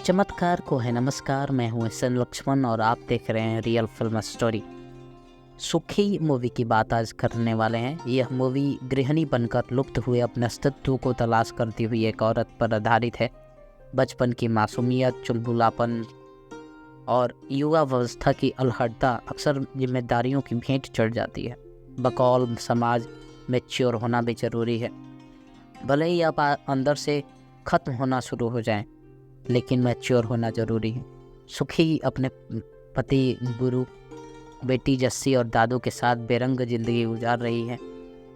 चमत्कार को है नमस्कार। मैं हूं एस एन लक्ष्मण और आप देख रहे हैं रियल फिल्म स्टोरी। सुखी मूवी की बात आज करने वाले हैं। यह मूवी गृहिणी बनकर लुप्त हुए अपने अस्तित्व को तलाश करती हुई एक औरत पर आधारित है। बचपन की मासूमियत, चुलबुलापन और युवावस्था की अलहड़ता अक्सर जिम्मेदारियों की भेंट चढ़ जाती है। बकौल समाज मैच्योर होना भी जरूरी है। भले ही आप अंदर से खत्म होना शुरू हो जाएं, लेकिन मैच्योर होना जरूरी है। सुखी अपने पति गुरु, बेटी जस्सी और दादू के साथ बेरंग जिंदगी गुजार रही है।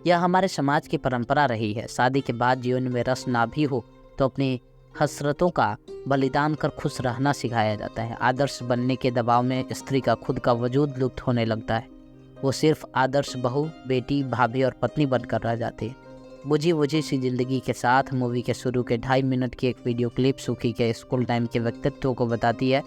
यह हमारे समाज की परंपरा रही है। शादी के बाद जीवन में रस ना भी हो तो अपनी हसरतों का बलिदान कर खुश रहना सिखाया जाता है। आदर्श बनने के दबाव में स्त्री का खुद का वजूद लुप्त होने लगता है। वो सिर्फ आदर्श बहू, बेटी, भाभी और पत्नी बनकर रह जाती है। बुझी सी जिंदगी के साथ मूवी के शुरू के 2.5 मिनट की एक वीडियो क्लिप सुखी के स्कूल टाइम के व्यक्तित्व को बताती है।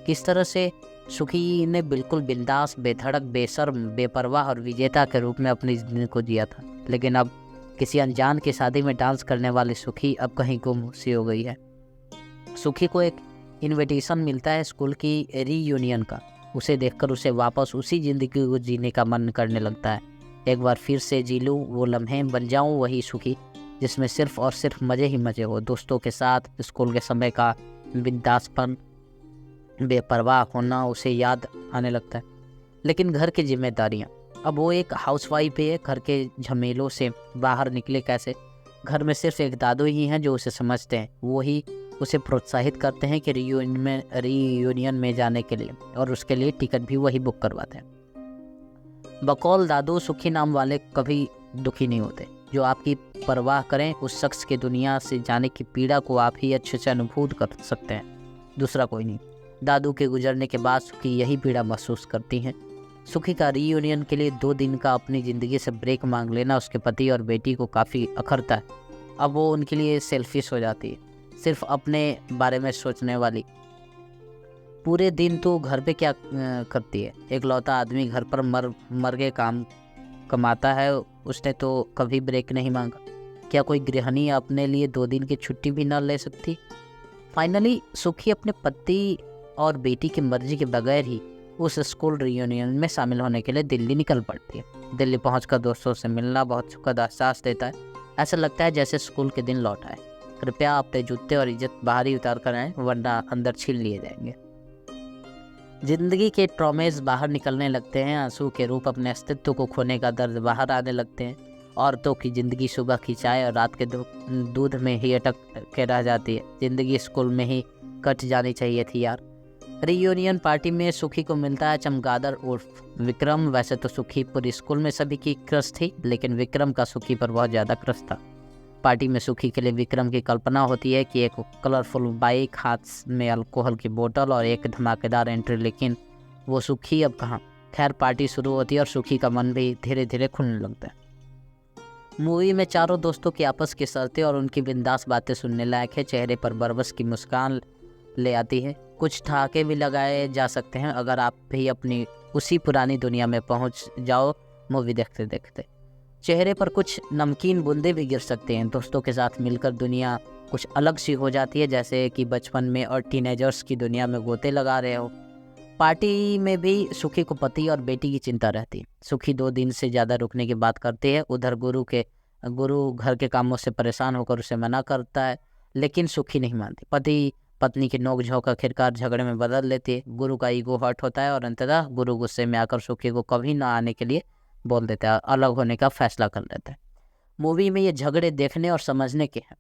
किस तरह से सुखी ने बिल्कुल बिंदास, बेधड़क, बेशर्म, बेपरवाह और विजेता के रूप में अपनी जिंदगी को जिया था, लेकिन अब किसी अनजान की शादी में डांस करने वाली सुखी अब कहीं गुम सी हो गई है। सुखी को एक इनविटेशन मिलता है स्कूल की रीयूनियन का। उसे देखकर उसे वापस उसी ज़िंदगी को जीने का मन करने लगता है। एक बार फिर से जी लूँ वो लम्हे, बन जाऊँ वही सुखी जिसमें सिर्फ और सिर्फ मज़े ही मज़े हो। दोस्तों के साथ स्कूल के समय का बिंदासपन, बेपरवाह होना उसे याद आने लगता है। लेकिन घर की जिम्मेदारियाँ, अब वो एक हाउसवाइफ है। घर के झमेलों से बाहर निकले कैसे? घर में सिर्फ एक दादू ही हैं जो उसे समझते हैं। वो ही उसे प्रोत्साहित करते हैं कि रीयूनियन में जाने के लिए, और उसके लिए टिकट भी वही बुक करवाते हैं। बकौल दादू सुखी नाम वाले कभी दुखी नहीं होते। जो आपकी परवाह करें, उस शख्स की दुनिया से जाने की पीड़ा को आप ही अच्छे से अनुभूत कर सकते हैं, दूसरा कोई नहीं। दादू के गुजरने के बाद सुखी यही पीड़ा महसूस करती हैं। सुखी का रीयूनियन के लिए 2 दिन का अपनी ज़िंदगी से ब्रेक मांग लेना उसके पति और बेटी को काफ़ी अखरता है। अब वो उनके लिए सेल्फिश हो जाती है, सिर्फ अपने बारे में सोचने वाली। पूरे दिन तो घर पे क्या करती है? एक लौता आदमी घर पर मर के काम कमाता है, उसने तो कभी ब्रेक नहीं मांगा। क्या कोई गृहिणी अपने लिए 2 दिन की छुट्टी भी ना ले सकती? फाइनली सुखी अपने पति और बेटी की मर्जी के बगैर ही उस स्कूल रियूनियन में शामिल होने के लिए दिल्ली निकल पड़ती है। दिल्ली पहुंचकर दोस्तों से मिलना बहुत सुखद एहसास देता है। ऐसा लगता है जैसे स्कूल के दिन लौट आए। कृपया अपने जूते और इज्जत बाहर ही उतार कर आए, वरना अंदर छीन लिए जाएंगे। जिंदगी के ट्रॉमेज बाहर निकलने लगते हैं। आंसू के रूप अपने अस्तित्व को खोने का दर्द बाहर आने लगते हैं। औरतों की जिंदगी सुबह की चाय और रात के दूध में ही अटक के रह जाती है। जिंदगी स्कूल में ही कट जानी चाहिए थी यार। रीयूनियन पार्टी में सुखी को मिलता है चमगादड़ उर्फ विक्रम। वैसे तो सुखी पूरी स्कूल में सभी की क्रश थी, लेकिन विक्रम का सुखी पर बहुत ज़्यादा क्रश था। पार्टी में सुखी के लिए विक्रम की कल्पना होती है कि एक कलरफुल बाइक, हाथ में अल्कोहल की बोतल और एक धमाकेदार एंट्री, लेकिन वो सुखी अब कहाँ। खैर, पार्टी शुरू होती है और सुखी का मन भी धीरे धीरे खुलने लगता है। मूवी में चारों दोस्तों की आपस की शर्तें और उनकी बिंदास बातें सुनने लायक है। चेहरे पर बरबस की मुस्कान ले आती है। कुछ ठहाके भी लगाए जा सकते हैं अगर आप भी अपनी उसी पुरानी दुनिया में पहुंच जाओ मूवी देखते देखते। चेहरे पर कुछ नमकीन बूंदे भी गिर सकते हैं। दोस्तों के साथ मिलकर दुनिया कुछ अलग सी हो जाती है, जैसे कि बचपन में और टीनेजर्स की दुनिया में गोते लगा रहे हो। पार्टी में भी सुखी को पति और बेटी की चिंता रहती है। सुखी 2 दिन से ज़्यादा रुकने की बात करती है। उधर गुरु घर के कामों से परेशान होकर उसे मना करता है, लेकिन सुखी नहीं मानती। पति पत्नी की नोक-झोंक आखिरकार झगड़े में बदल लेती है। गुरु का ईगो हर्ट होता है और अंततः गुरु गुस्से में आकर सुखी को कभी ना आने के लिए बोल देता है, अलग होने का फैसला कर लेता है। मूवी में ये झगड़े देखने और समझने के हैं।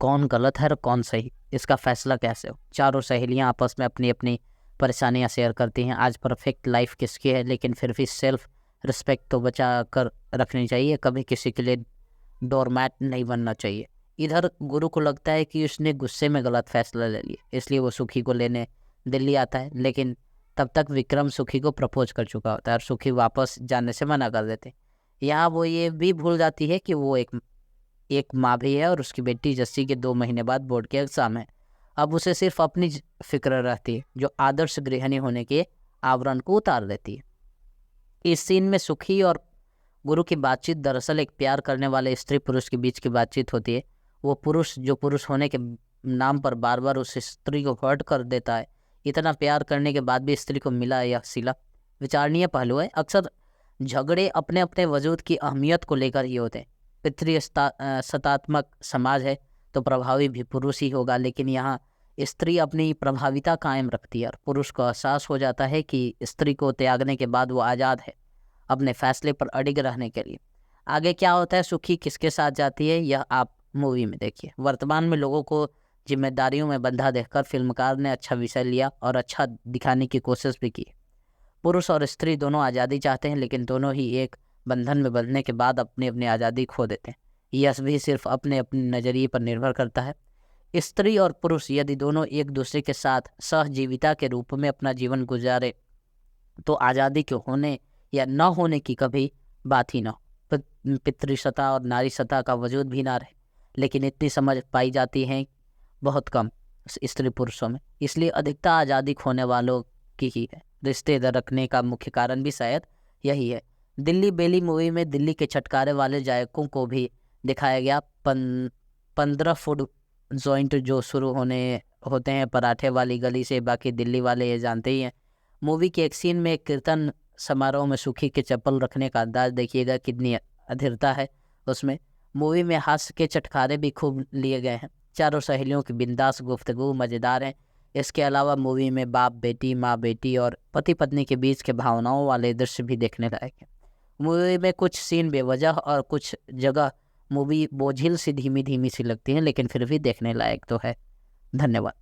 कौन गलत है और कौन सही, इसका फैसला कैसे हो। चारों सहेलियां आपस में अपनी अपनी परेशानियां शेयर करती हैं। आज परफेक्ट लाइफ किसकी है, लेकिन फिर भी सेल्फ रिस्पेक्ट तो बचा कर रखनी चाहिए। कभी किसी के लिए डोरमैट नहीं बनना चाहिए। इधर गुरु को लगता है कि उसने गुस्से में गलत फैसला ले लिया, इसलिए वो सुखी को लेने दिल्ली आता है। लेकिन तब तक विक्रम सुखी को प्रपोज कर चुका होता है और सुखी वापस जाने से मना कर देते। यहाँ वो ये भी भूल जाती है कि वो एक माँ भी है और उसकी बेटी जस्सी के 2 महीने बाद बोर्ड के एग्जाम है। अब उसे सिर्फ अपनी फिक्र रहती है, जो आदर्श गृहिणी होने के आवरण को उतार देती है। इस सीन में सुखी और गुरु की बातचीत दरअसल एक प्यार करने वाले स्त्री पुरुष के बीच की बातचीत होती है। वो पुरुष जो पुरुष होने के नाम पर बार बार उस स्त्री को हर्ट कर देता है। इतना प्यार करने के बाद भी स्त्री को मिला यह सिला। विचारणीय पहलू है। अक्सर झगड़े अपने अपने वजूद की अहमियत को लेकर ही होते हैं। पितृ सत्तात्मक समाज है तो प्रभावी भी पुरुष ही होगा, लेकिन यहाँ स्त्री अपनी प्रभाविता कायम रखती है और पुरुष को एहसास हो जाता है कि स्त्री को त्यागने के बाद वो आज़ाद है अपने फैसले पर अडिग रहने के लिए। आगे क्या होता है, सुखी किसके साथ जाती है, यह आप मूवी में देखिए। वर्तमान में लोगों को जिम्मेदारियों में बंधा देखकर फिल्मकार ने अच्छा विषय लिया और अच्छा दिखाने की कोशिश भी की। पुरुष और स्त्री दोनों आज़ादी चाहते हैं, लेकिन दोनों ही एक बंधन में बंधने के बाद अपनी अपनी आज़ादी खो देते हैं। यह भी सिर्फ अपने अपने नज़रिए पर निर्भर करता है। स्त्री और पुरुष यदि दोनों एक दूसरे के साथ सहजीविता के रूप में अपना जीवन गुजारे तो आज़ादी के होने या न होने की कभी बात ही न हो। पितृसत्ता और नारी सत्ता का वजूद भी ना रहे, लेकिन इतनी समझ पाई जाती है बहुत कम स्त्री पुरुषों में। इसलिए अधिकता आज़ादी खोने वालों की ही है। रिश्ते रखने का मुख्य कारण भी शायद यही है। दिल्ली बेली मूवी में दिल्ली के छटकारे वाले जायकों को भी दिखाया गया। 15 फुट जॉइंट जो शुरू होते हैं पराठे वाली गली से, बाकी दिल्ली वाले ये जानते ही हैं। मूवी के एक सीन में एक कीर्तन समारोह में सुखी के चप्पल रखने का अंदाज देखिएगा, कितनी अधीरता है उसमें। मूवी में हास्य के चटखारे भी खूब लिए गए हैं। चारों सहेलियों की बिंदास गुफ्तगू मज़ेदार है। इसके अलावा मूवी में बाप बेटी, माँ बेटी और पति पत्नी के बीच के भावनाओं वाले दृश्य भी देखने लायक हैं। मूवी में कुछ सीन बेवजह और कुछ जगह मूवी बोझिल सी धीमी धीमी सी लगती है, लेकिन फिर भी देखने लायक तो है। धन्यवाद।